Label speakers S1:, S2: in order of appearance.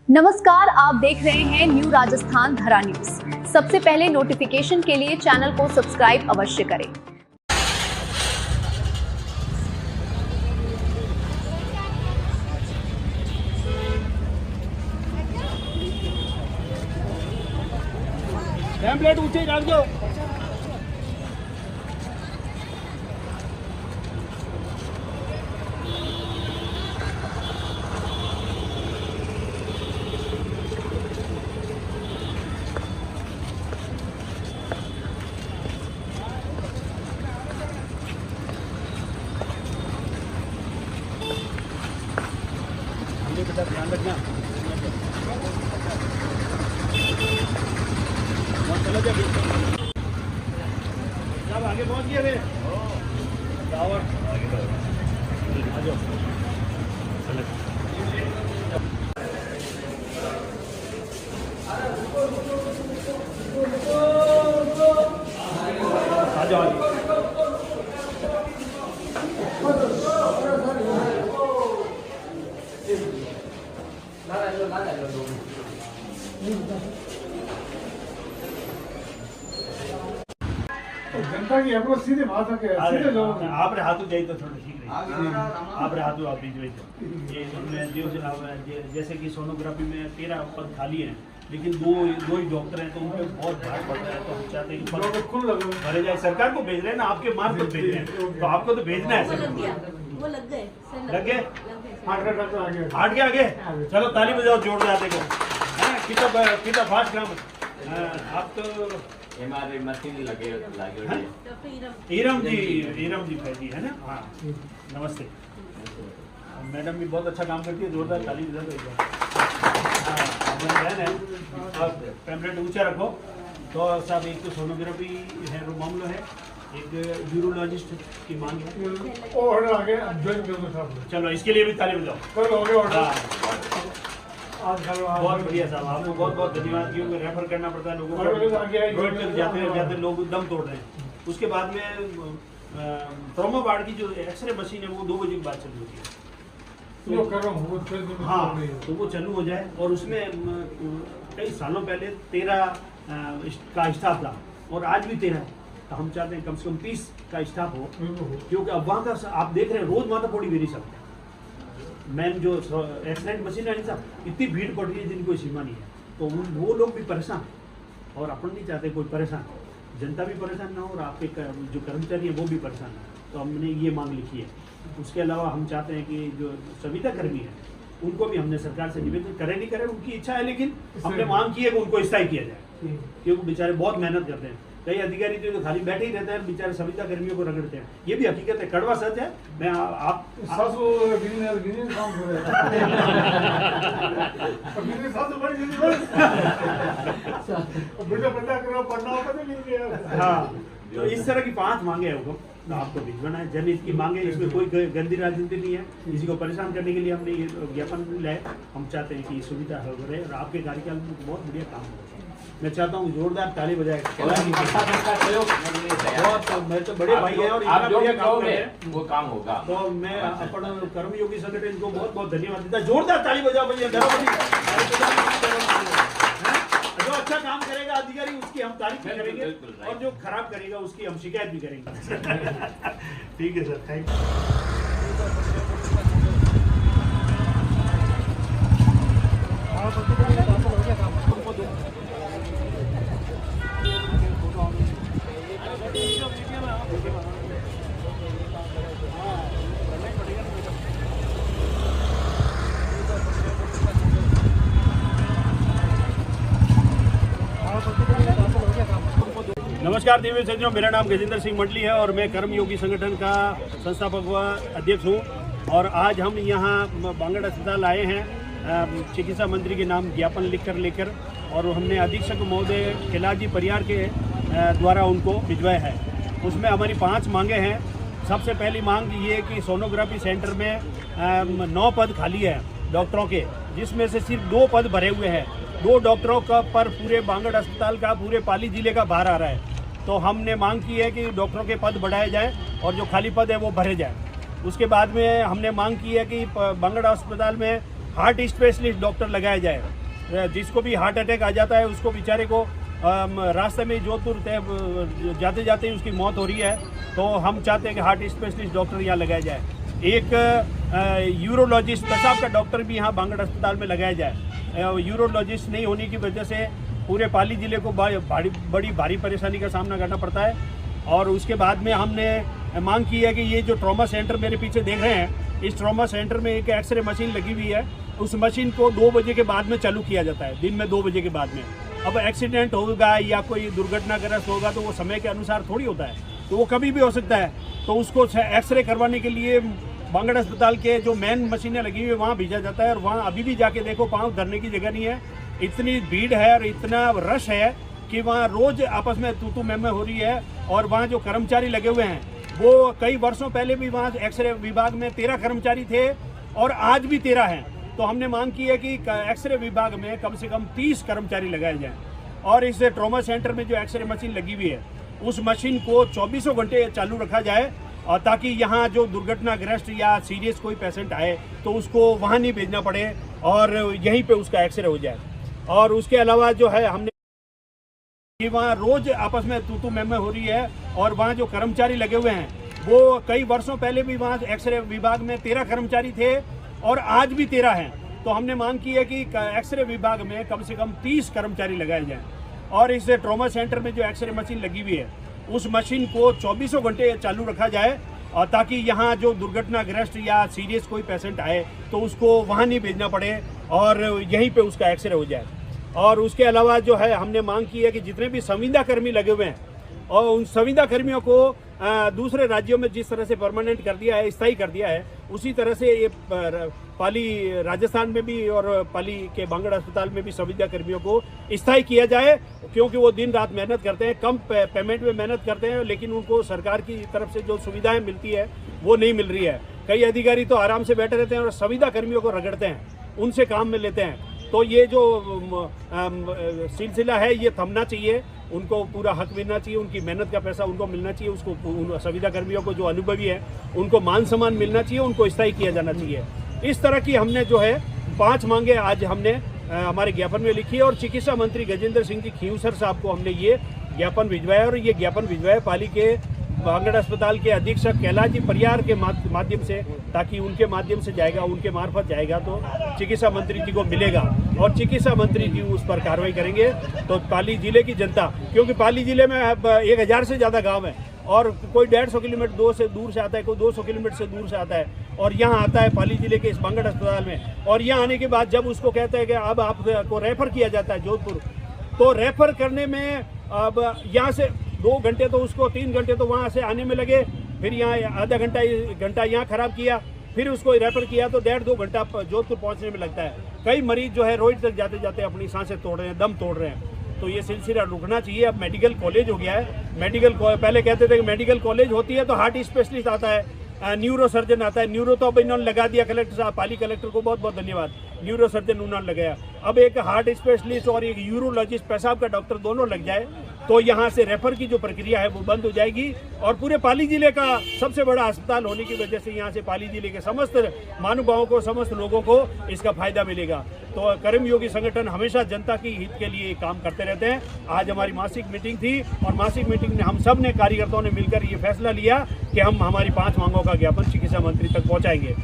S1: नमस्कार, आप देख रहे हैं न्यू राजस्थान धरा न्यूज। सबसे पहले नोटिफिकेशन के लिए चैनल को सब्सक्राइब अवश्य करें।
S2: प्लेट ऊंचे रख दो। बेटा ध्यान रखना। चलो जब आगे पहुंच गए वे आ जाओ
S3: जनता की अप्रोच सीधे भाषा के सीधे लोग
S2: आप हाथों जाइए तो थोड़ा ठीक रहेगा। आप हाथों आप बीच ये इसमें जैसे कि सोनोग्राफी में 13 पद खाली हैं, लेकिन दो ही डॉक्टर हैं, तो उन पर बहुत भार पड़ रहा है। तो हम चाहते हैं कि पद भरे जाए। सरकार को भेज रहे हैं ना, आपके मार्ग पर भेज रहे हैं, तो आपको तो भेजना है।
S4: वो लग गए
S2: हाट के आगे चलो ताली बजाओ जोरदार। देखो कितना फास्ट काम आप तो
S5: हमारे मशीन लगे
S2: ईरम जी फैजी है ना। हाँ नमस्ते। मैडम भी बहुत अच्छा काम करती है, जोरदार ताली बजाओ। आप पैम्पलेट ऊंचा रखो। तो साहब एक तो सोनोग्राफी है वो मामला है, एक यूरोलॉजिस्ट की मांग है।
S3: और आगे
S2: चलो इसके लिए भी ताली बजाओ। बहुत बढ़िया साहब, आपको बहुत बहुत धन्यवाद। क्योंकि रेफर करना पड़ता है लोगों को, जाते लोग दम तोड़ रहे हैं। उसके बाद में ट्रॉमा वार्ड की जो एक्सरे मशीन है वो 2 बजे के बाद चालू होती है। हाँ तो वो चालू हो जाए। और उसमें कई सालों पहले 13 का स्टाफ था और आज भी 13 है। तो हम चाहते हैं कम से कम 30 का स्टाफ हो, क्योंकि अब वहाँ का आप देख रहे हैं रोज माता पौड़ी वेरी सकते हैं। मैन जो एक्सीडेंट मशीन है साहब, इतनी भीड़ पड़ रही है जिनकी कोई सीमा नहीं है। तो वो लोग भी परेशान, और अपन नहीं चाहते कोई परेशान, जनता भी परेशान ना हो और आपके जो कर्मचारी हैं वो भी परेशान ना। तो हमने ये मांग लिखी है। उसके अलावा हम चाहते हैं कि जो संविदा कर्मी है उनको भी हमने सरकार से निवेदन करे नहीं करे उनकी इच्छा है, लेकिन हमने मांग की है कि उनको स्थायी किया जाए, क्योंकि बेचारे बहुत मेहनत करते हैं। कई अधिकारी जो खाली बैठे ही रहते हैं, बेचारे संविदा कर्मियों को रगड़ते हैं। ये भी हकीकत है, कड़वा सच है। मैं आप हाँ तो इस तरह की 5 मांगे हैं हुक्म तो आपको भिजवाना है। जनहित की मांगे, इसमें कोई गंदी राजनीति नहीं है। किसी को परेशान करने के लिए हमने ये ज्ञापन लाए। हम चाहते हैं कि सुविधा हो रहे और आपके कार्यकाल में बहुत बढ़िया काम हो। मैं चाहता हूँ जोरदार ताली बजाए। बहुत मेरे तो बड़े भाई हैं और
S5: आप जो
S2: बढ़िया काम
S5: कर रहे हैं वो काम होगा।
S2: तो मैं अपन कर्मयोगी संगठन को बहुत बहुत धन्यवाद देता। जोरदार ताली बजाओ भैया। जो अच्छा काम करेगा अधिकारी उसकी हम तारीफ भी करेंगे, और जो खराब करेगा उसकी हम शिकायत भी करेंगे। ठीक है सर, थैंक नमस्कार दिव्य सज्जनों, मेरा नाम गजेंद्र सिंह मंडली है और मैं कर्मयोगी संगठन का संस्थापक व अध्यक्ष हूँ। और आज हम यहाँ बांगड़ अस्पताल आए हैं चिकित्सा मंत्री के नाम ज्ञापन लेकर और हमने अधीक्षक महोदय खिलाजी परियार के द्वारा उनको भिजवाया है। उसमें हमारी 5 मांगे हैं। सबसे पहली मांग ये कि सोनोग्राफी सेंटर में 9 पद खाली है डॉक्टरों के, जिसमें से सिर्फ 2 पद भरे हुए हैं। 2 डॉक्टरों का पर पूरे बांगड़ अस्पताल का, पूरे पाली जिले का भार आ रहा है। तो हमने मांग की है कि डॉक्टरों के पद बढ़ाए जाए और जो खाली पद है वो भरे जाए। उसके बाद में हमने मांग की है कि बांगड़ अस्पताल में हार्ट स्पेशलिस्ट डॉक्टर लगाया जाए। जिसको भी हार्ट अटैक आ जाता है उसको बेचारे को रास्ते में जोधपुर जाते जाते ही उसकी मौत हो रही है, तो हम चाहते हैं कि हार्ट स्पेशलिस्ट डॉक्टर यहाँ लगाया जाए। एक यूरोलॉजिस्ट पेशाब का डॉक्टर भी यहाँ बांगड़ अस्पताल में लगाया जाए। यूरोलॉजिस्ट नहीं होने की वजह से पूरे पाली ज़िले को बड़ी भारी परेशानी का सामना करना पड़ता है। और उसके बाद में हमने मांग की है कि ये जो ट्रॉमा सेंटर मेरे पीछे देख रहे हैं, इस ट्रॉमा सेंटर में एक एक्सरे मशीन लगी हुई है। उस मशीन को 2 बजे के बाद में चालू किया जाता है, दिन में 2 बजे के बाद में। अब एक्सीडेंट होगा या कोई दुर्घटनाग्रस्त होगा तो वो समय के अनुसार थोड़ी होता है, तो वो कभी भी हो सकता है। तो उसको एक्सरे करवाने के लिए बांगड़ अस्पताल के जो मेन मशीनें लगी हुई है वहाँ भेजा जाता है। और वहाँ अभी भी जाके देखो, पाँव धरने की जगह नहीं है, इतनी भीड़ है और इतना रश है कि वहाँ रोज आपस में तू मैं हो रही है। और वहाँ जो कर्मचारी लगे हुए हैं वो कई वर्षों पहले भी वहाँ एक्सरे विभाग में 13 कर्मचारी थे और आज भी 13 हैं। तो हमने मांग की है कि एक्सरे विभाग में कम से कम 30 कर्मचारी लगाए जाएं। और इस ट्रॉमा सेंटर में जो एक्सरे मशीन लगी हुई है उस मशीन को 24 घंटे चालू रखा जाए, और ताकि यहाँ जो दुर्घटनाग्रस्त या सीरियस कोई पेशेंट आए तो उसको वहाँ नहीं भेजना पड़े और यहीं पे उसका एक्सरे हो जाए। और उसके अलावा जो है हमने कि वहाँ रोज आपस में तू मैं हो रही है। और वहाँ जो कर्मचारी लगे हुए हैं वो कई वर्षों पहले भी वहाँ एक्सरे विभाग में 13 कर्मचारी थे और आज भी 13 हैं। तो हमने मांग की है कि एक्सरे विभाग में कम से कम 30 कर्मचारी लगाए जाएं। और इस ट्रॉमा सेंटर में जो एक्सरे मशीन लगी हुई है उस मशीन को 24 घंटे चालू रखा जाए, और ताकि यहाँ जो दुर्घटनाग्रस्त या सीरियस कोई पेशेंट आए तो उसको वहाँ नहीं भेजना पड़े और यहीं पे उसका एक्सरे हो जाए। और उसके अलावा जो है हमने मांग की है कि जितने भी संविदा कर्मी लगे हुए हैं और उन संविदा कर्मियों को दूसरे राज्यों में जिस तरह से परमानेंट कर दिया है, स्थायी कर दिया है, उसी तरह से ये पाली राजस्थान में भी और पाली के बांगड़ अस्पताल में भी संविदा कर्मियों को स्थायी किया जाए। क्योंकि वो दिन रात मेहनत करते हैं, कम पेमेंट में मेहनत करते हैं, लेकिन उनको सरकार की तरफ से जो सुविधाएं मिलती है वो नहीं मिल रही है। कई अधिकारी तो आराम से बैठे रहते हैं और संविदा कर्मियों को रगड़ते हैं, उनसे काम में लेते हैं। तो ये जो सिलसिला है ये थमना चाहिए, उनको पूरा हक मिलना चाहिए, उनकी मेहनत का पैसा उनको मिलना चाहिए। उसको संविदा कर्मियों को जो अनुभवी है उनको मान सम्मान मिलना चाहिए, उनको स्थायी किया जाना चाहिए। इस तरह की हमने जो है 5 मांगे आज हमने हमारे ज्ञापन में लिखी है। और चिकित्सा मंत्री गजेंद्र सिंह जी खींवसर साहब को हमने ये ज्ञापन भिजवाया। और ये ज्ञापन भिजवाया पाली के बांगड़ अस्पताल के अधीक्षक कैलाश जी परियार के माध्यम से, ताकि उनके माध्यम से जाएगा, उनके मार्फत जाएगा तो चिकित्सा मंत्री जी को मिलेगा और चिकित्सा मंत्री जी उस पर कार्रवाई करेंगे। तो पाली जिले की जनता, क्योंकि पाली जिले में 1000 से ज़्यादा गांव है और कोई 150 किलोमीटर दूर से आता है, कोई 200 किलोमीटर से दूर से आता है और यहाँ आता है पाली जिले के इस बांगड़ अस्पताल में। और यहाँ आने के बाद जब उसको कहते हैं कि अब आपको रेफर किया जाता है जोधपुर, तो रेफर करने में अब यहाँ से 2 घंटे तो उसको 3 घंटे तो वहाँ से आने में लगे, फिर यहाँ आधा घंटा यहाँ खराब किया, फिर उसको रेफर किया तो 1.5-2 घंटा जोधपुर पहुँचने में लगता है। कई मरीज जो है रोड तक जाते जाते अपनी सांसें तोड़ रहे हैं, दम तोड़ रहे हैं। तो ये सिलसिला रुकना चाहिए। अब मेडिकल कॉलेज हो गया है, पहले कहते थे कि मेडिकल कॉलेज होती है तो हार्ट स्पेशलिस्ट आता है, न्यूरो सर्जन आता है। न्यूरो तो अब इन्होंने लगा दिया, कलेक्टर साहब, पाली कलेक्टर को बहुत बहुत धन्यवाद, न्यूरो सर्जन उन्होंने लगाया। अब एक हार्ट स्पेशलिस्ट और एक यूरोलॉजिस्ट पेशाब का डॉक्टर दोनों लग जाए तो यहाँ से रेफर की जो प्रक्रिया है वो बंद हो जाएगी। और पूरे पाली जिले का सबसे बड़ा अस्पताल होने की वजह से यहाँ से पाली जिले के समस्त महानुभावों को, समस्त लोगों को इसका फायदा मिलेगा। तो कर्मयोगी संगठन हमेशा जनता की हित के लिए काम करते रहते हैं। आज हमारी मासिक मीटिंग थी और मासिक मीटिंग में हम सब ने कार्यकर्ताओं ने मिलकर ये फैसला लिया कि हम हमारी 5 मांगों का ज्ञापन चिकित्सा मंत्री तक पहुँचाएंगे।